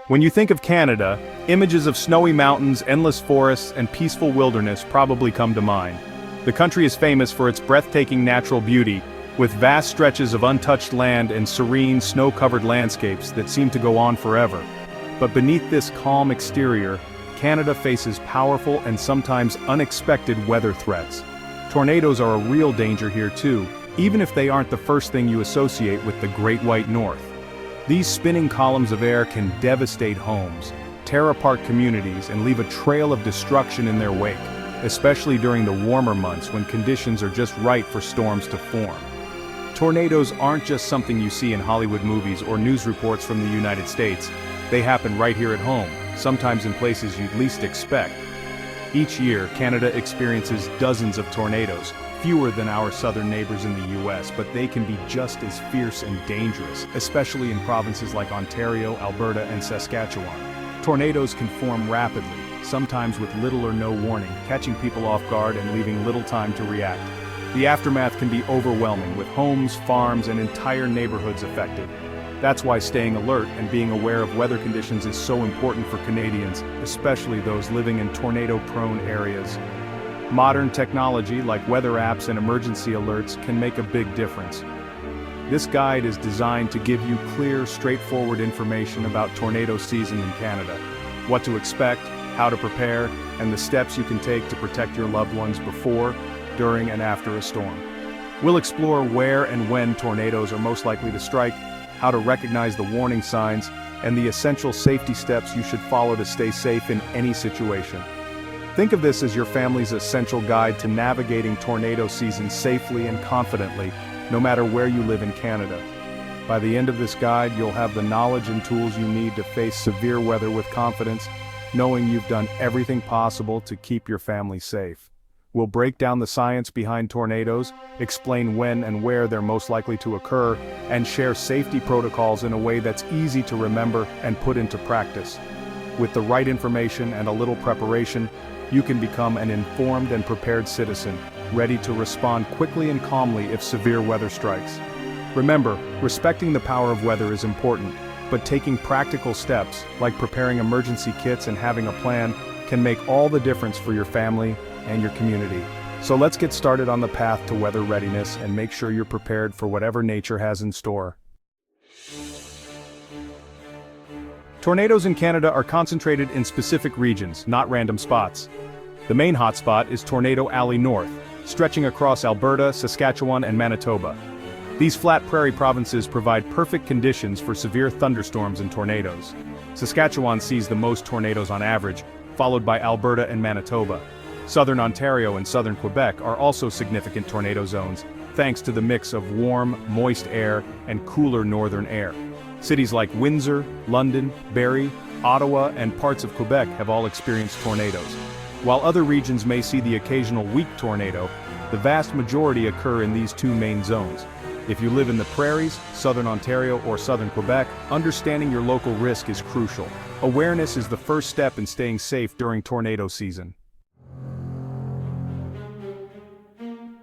When you think of Canada, images of snowy mountains, endless forests, and peaceful wilderness probably come to mind. The country is famous for its breathtaking natural beauty, with vast stretches of untouched land and serene, snow-covered landscapes that seem to go on forever. But beneath this calm exterior, Canada faces powerful and sometimes unexpected weather threats. Tornadoes are a real danger here too, even if they aren't the first thing you associate with the Great White North. These spinning columns of air can devastate homes, tear apart communities, and leave a trail of destruction in their wake, especially during the warmer months when conditions are just right for storms to form. Tornadoes aren't just something you see in Hollywood movies or news reports from the United States. They happen right here at home, sometimes in places you'd least expect. Each year, Canada experiences dozens of tornadoes, fewer than our southern neighbors in the US, but they can be just as fierce and dangerous, especially in provinces like Ontario, Alberta, and Saskatchewan. Tornadoes can form rapidly, sometimes with little or no warning, catching people off guard and leaving little time to react. The aftermath can be overwhelming, with homes, farms, and entire neighborhoods affected. That's why staying alert and being aware of weather conditions is so important for Canadians, especially those living in tornado-prone areas. Modern technology like weather apps and emergency alerts can make a big difference. This guide is designed to give you clear, straightforward information about tornado season in Canada, what to expect, how to prepare, and the steps you can take to protect your loved ones before, during, and after a storm. We'll explore where and when tornadoes are most likely to strike, how to recognize the warning signs, and the essential safety steps you should follow to stay safe in any situation. Think of this as your family's essential guide to navigating tornado season safely and confidently, no matter where you live in Canada. By the end of this guide, you'll have the knowledge and tools you need to face severe weather with confidence, knowing you've done everything possible to keep your family safe. We'll break down the science behind tornadoes, explain when and where they're most likely to occur, and share safety protocols in a way that's easy to remember and put into practice. With the right information and a little preparation, you can become an informed and prepared citizen, ready to respond quickly and calmly if severe weather strikes. Remember, respecting the power of weather is important, but taking practical steps, like preparing emergency kits and having a plan, can make all the difference for your family and your community. So let's get started on the path to weather readiness and make sure you're prepared for whatever nature has in store. Tornadoes in Canada are concentrated in specific regions, not random spots. The main hotspot is Tornado Alley North, stretching across Alberta, Saskatchewan, and Manitoba. These flat prairie provinces provide perfect conditions for severe thunderstorms and tornadoes. Saskatchewan sees the most tornadoes on average, followed by Alberta and Manitoba. Southern Ontario and southern Quebec are also significant tornado zones, thanks to the mix of warm, moist air and cooler northern air. Cities like Windsor, London, Barrie, Ottawa, and parts of Quebec have all experienced tornadoes. While other regions may see the occasional weak tornado, the vast majority occur in these two main zones. If you live in the prairies, southern Ontario, or southern Quebec, understanding your local risk is crucial. Awareness is the first step in staying safe during tornado season.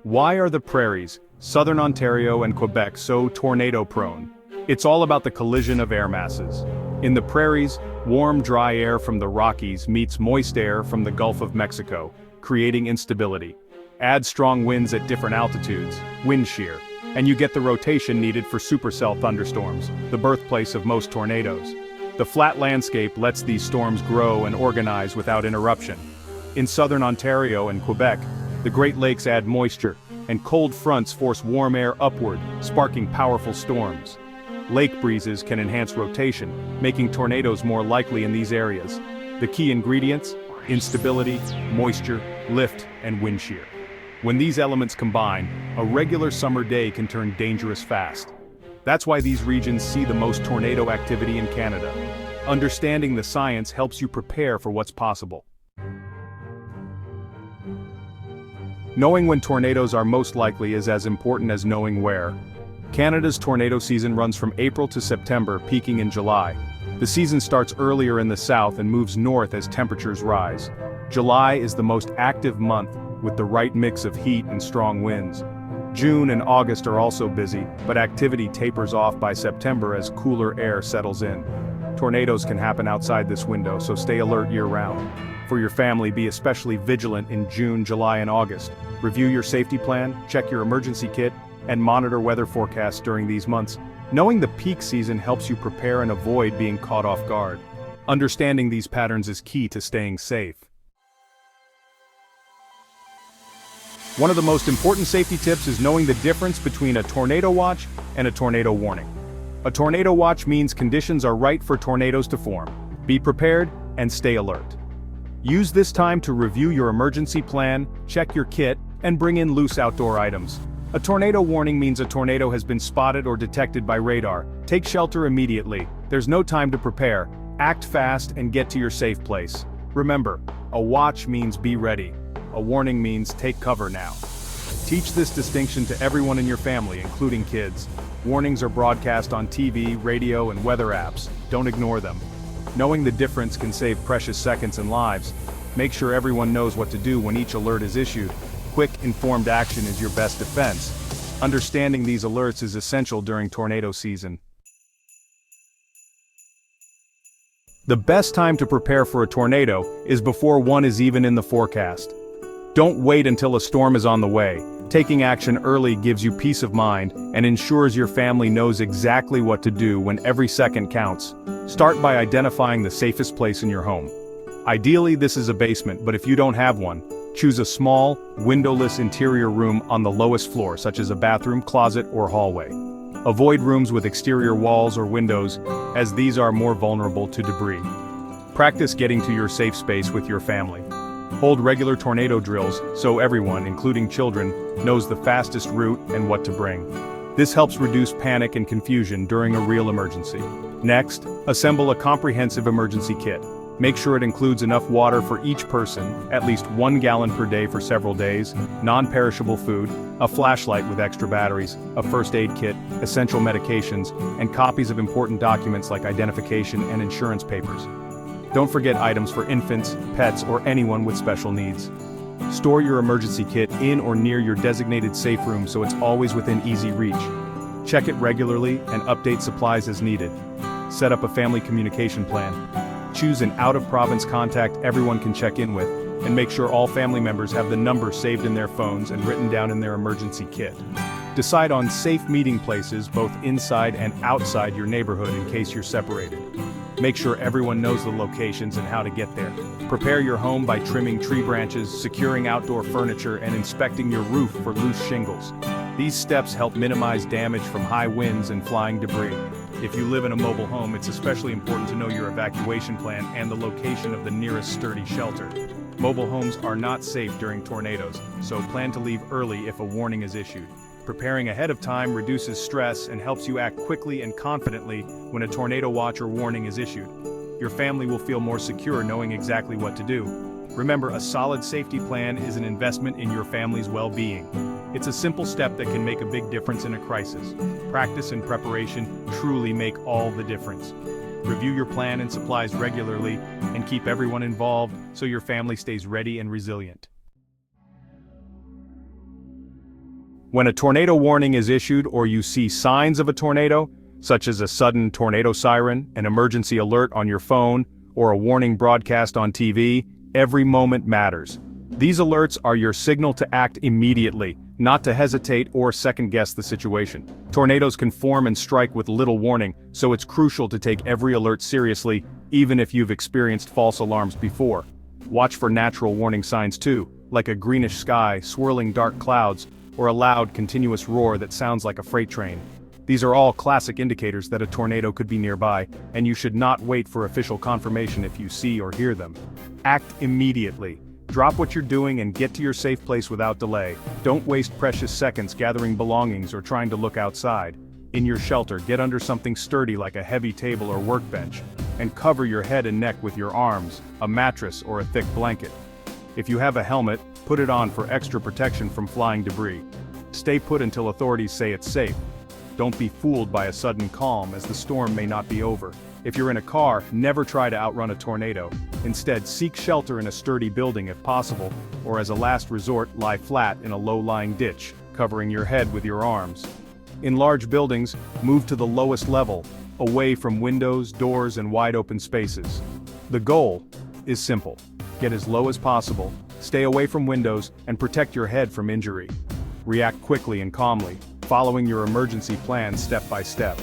Why are the prairies, southern Ontario and Quebec, so tornado-prone? It's all about the collision of air masses. In the prairies, warm, dry air from the Rockies meets moist air from the Gulf of Mexico, creating instability. Add strong winds at different altitudes, wind shear, and you get the rotation needed for supercell thunderstorms, the birthplace of most tornadoes. The flat landscape lets these storms grow and organize without interruption. In southern Ontario and Quebec, the Great Lakes add moisture, and cold fronts force warm air upward, sparking powerful storms. Lake breezes can enhance rotation, making tornadoes more likely in these areas. The key ingredients: instability, moisture, lift, and wind shear. When these elements combine, a regular summer day can turn dangerous fast. That's why these regions see the most tornado activity in Canada. Understanding the science helps you prepare for what's possible. Knowing when tornadoes are most likely is as important as knowing where. Canada's tornado season runs from April to September, peaking in July. The season starts earlier in the south and moves north as temperatures rise. July is the most active month, with the right mix of heat and strong winds. June and August are also busy, but activity tapers off by September as cooler air settles in. Tornadoes can happen outside this window, so stay alert year-round. For your family, be especially vigilant in June, July, and August. Review your safety plan, check your emergency kit, and monitor weather forecasts during these months. Knowing the peak season helps you prepare and avoid being caught off guard. Understanding these patterns is key to staying safe. One of the most important safety tips is knowing the difference between a tornado watch and a tornado warning. A tornado watch means conditions are right for tornadoes to form. Be prepared and stay alert. Use this time to review your emergency plan, check your kit, and bring in loose outdoor items. A tornado warning means a tornado has been spotted or detected by radar. Take shelter immediately. There's no time to prepare. Act fast and get to your safe place. Remember, a watch means be ready. A warning means take cover now. Teach this distinction to everyone in your family, including kids. Warnings are broadcast on TV, radio, and weather apps. Don't ignore them. Knowing the difference can save precious seconds and lives. Make sure everyone knows what to do when each alert is issued. Quick, informed action is your best defense. Understanding these alerts is essential during tornado season. The best time to prepare for a tornado is before one is even in the forecast. Don't wait until a storm is on the way. Taking action early gives you peace of mind and ensures your family knows exactly what to do when every second counts. Start by identifying the safest place in your home. Ideally, this is a basement, but if you don't have one, choose a small, windowless interior room on the lowest floor, such as a bathroom, closet, or hallway. Avoid rooms with exterior walls or windows, as these are more vulnerable to debris. Practice getting to your safe space with your family. Hold regular tornado drills so everyone, including children, knows the fastest route and what to bring. This helps reduce panic and confusion during a real emergency. Next, assemble a comprehensive emergency kit. Make sure it includes enough water for each person, at least 1 gallon per day for several days, non-perishable food, a flashlight with extra batteries, a first aid kit, essential medications, and copies of important documents like identification and insurance papers. Don't forget items for infants, pets, or anyone with special needs. Store your emergency kit in or near your designated safe room so it's always within easy reach. Check it regularly and update supplies as needed. Set up a family communication plan. Choose an out-of-province contact everyone can check in with, and make sure all family members have the number saved in their phones and written down in their emergency kit. Decide on safe meeting places both inside and outside your neighborhood in case you're separated. Make sure everyone knows the locations and how to get there. Prepare your home by trimming tree branches, securing outdoor furniture, and inspecting your roof for loose shingles. These steps help minimize damage from high winds and flying debris. If you live in a mobile home, it's especially important to know your evacuation plan and the location of the nearest sturdy shelter. Mobile homes are not safe during tornadoes, so plan to leave early if a warning is issued. Preparing ahead of time reduces stress and helps you act quickly and confidently when a tornado watch or warning is issued. Your family will feel more secure knowing exactly what to do. Remember, a solid safety plan is an investment in your family's well-being. It's a simple step that can make a big difference in a crisis. Practice and preparation truly make all the difference. Review your plan and supplies regularly and keep everyone involved so your family stays ready and resilient. When a tornado warning is issued or you see signs of a tornado, such as a sudden tornado siren, an emergency alert on your phone, or a warning broadcast on TV, every moment matters. These alerts are your signal to act immediately, not to hesitate or second-guess the situation. Tornadoes can form and strike with little warning, so it's crucial to take every alert seriously, even if you've experienced false alarms before. Watch for natural warning signs too, like a greenish sky, swirling dark clouds, or a loud, continuous roar that sounds like a freight train. These are all classic indicators that a tornado could be nearby, and you should not wait for official confirmation if you see or hear them. Act immediately. Drop what you're doing and get to your safe place without delay. Don't waste precious seconds gathering belongings or trying to look outside. In your shelter, get under something sturdy like a heavy table or workbench, and cover your head and neck with your arms, a mattress, or a thick blanket. If you have a helmet, put it on for extra protection from flying debris. Stay put until authorities say it's safe. Don't be fooled by a sudden calm, as the storm may not be over. If you're in a car, never try to outrun a tornado. Instead, seek shelter in a sturdy building if possible, or as a last resort, lie flat in a low-lying ditch, covering your head with your arms. In large buildings, move to the lowest level, away from windows, doors, and wide open spaces. The goal is simple. Get as low as possible, stay away from windows, and protect your head from injury. React quickly and calmly, following your emergency plan step by step.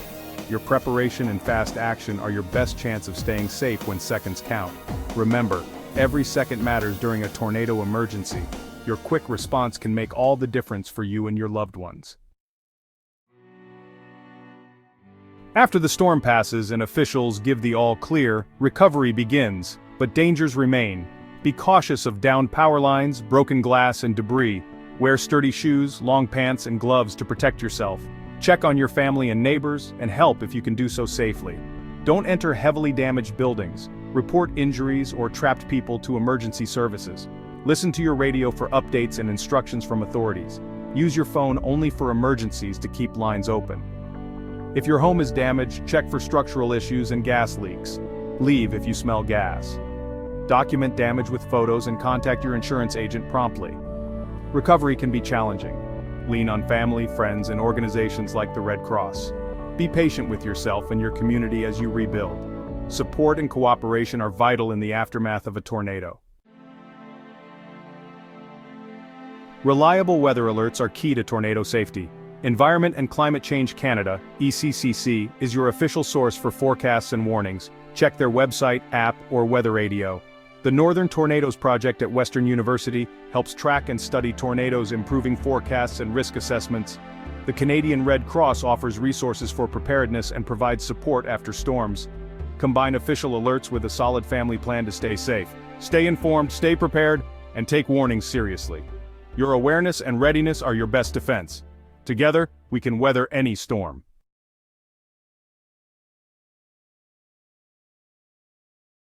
Your preparation and fast action are your best chance of staying safe when seconds count. Remember, every second matters during a tornado emergency. Your quick response can make all the difference for you and your loved ones. After the storm passes and officials give the all clear, recovery begins, but dangers remain. Be cautious of downed power lines, broken glass, and debris. Wear sturdy shoes, long pants, and gloves to protect yourself. Check on your family and neighbors, and help if you can do so safely. Don't enter heavily damaged buildings. Report injuries or trapped people to emergency services. Listen to your radio for updates and instructions from authorities. Use your phone only for emergencies to keep lines open. If your home is damaged, check for structural issues and gas leaks. Leave if you smell gas. Document damage with photos and contact your insurance agent promptly. Recovery can be challenging. Lean on family, friends, and organizations like the Red Cross. Be patient with yourself and your community as you rebuild. Support and cooperation are vital in the aftermath of a tornado. Reliable weather alerts are key to tornado safety. Environment and Climate Change Canada, ECCC, is your official source for forecasts and warnings. Check their website, app, or weather radio. The Northern Tornadoes Project at Western University helps track and study tornadoes, improving forecasts and risk assessments. The Canadian Red Cross offers resources for preparedness and provides support after storms. Combine official alerts with a solid family plan to stay safe. Stay informed, stay prepared, and take warnings seriously. Your awareness and readiness are your best defense. Together, we can weather any storm.